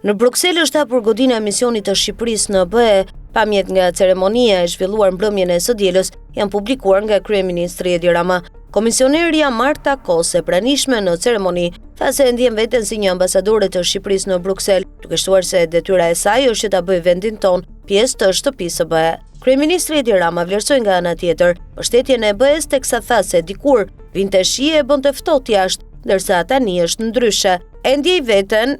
Në Bruksel është hapur godina e misionit të Shqipërisë në BE. Pamjet nga ceremonia e zhvilluar mbrëmjen e së dielës janë publikuar nga kryeministri Edi Rama. Komisionerja Marta Kos, e pranishme në ceremoni, tha se ndjen veten si një ambasadore të Shqipërisë në Bruksel, duke shtuar se detyra e saj është që ta bëjë vendin ton pjesë të shtëpisë së BE. Kryeministri Edi Rama vlerësoi nga ana tjetër mbështetjen e BE-s, teksa tha se dikur vinte shije e bënte ftohtë jashtë, ndërsa tani është ndryshe. E ndjej veten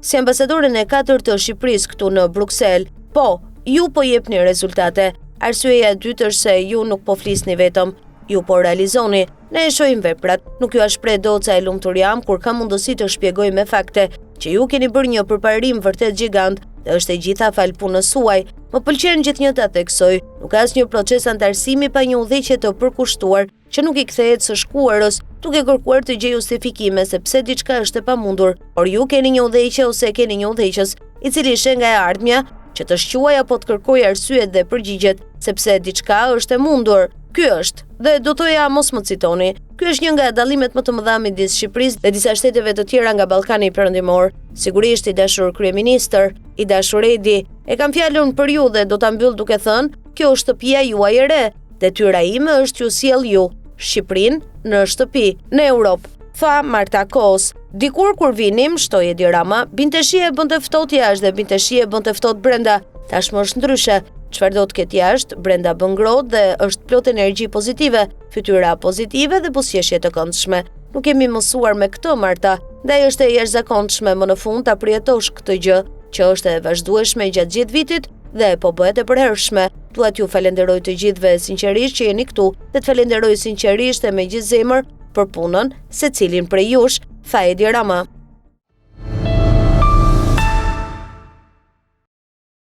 si ambasadoren e 4 të Shqipërisë këtu në Bruksel. Po, ju po jepni rezultate. Arsyeja e dytë është se ju nuk po flisni vetëm, ju po realizoni. Ne e shohim veprat. Nuk ju shpreh doca e lumtur jam kur kam mundësi të shpjegoj me fakte që ju keni bërë një përparim vërtet gjigant dhe është e gjitha fal punës suaj. Më pëlqen gjithnjë ta theksoj. Nuk ka asnjë proces antarësimi pa një udhëheqje të përkushtuar që nuk i kthehet së shkuarës, duke kërkuar të gjej justifikime sepse diçka është e pamundur. Por ju keni një udhëheqje ose keni një udhëheqës i cili sheh nga e ardhmja që të shquaj apo të kërkoj arsyet dhe përgjigjet sepse diçka është e mundur. Ky është, dhe do thoja mos më citoni, ky është një nga dallimet më të mëdha midis Shqipërisë dhe disa shteteve të tjera nga Ballkani Perëndimor. Sigurisht i dashur kryeministër, i dashur Edi, e kam fjalën për ju dhe do ta mbyll duke thënë, kjo është shtëpia juaj e re. Detyra ime është t'ju sjell ju, Shqipërinë, në shtëpi, në Europë, tha Marta Kos. Dikur kur vinim, shtoi Edi Rama, binte shije e bënte ftohtë jashtë dhe binte shije e bënte ftohtë brenda. Tashmë është ndryshe. Çfarë do të ketë jashtë, brenda bën ngrohtë dhe është plot energji pozitive, fytyra pozitive dhe buzëqeshje të këndshme. Nuk kemi mësuar me këtë, Marta, ndaj është e jashtëzakonshme më në fund ta përjetosh këtë gjë, që është e vazhdueshme gjatë gjithë vitit dhe po bëhet e përhershme. Dua t'ju falenderoj të gjithëve sinqerisht që jeni këtu dhe të falenderoj sinqerisht e me gjithë zemër për punën secilin prej jush, tha Edi Rama.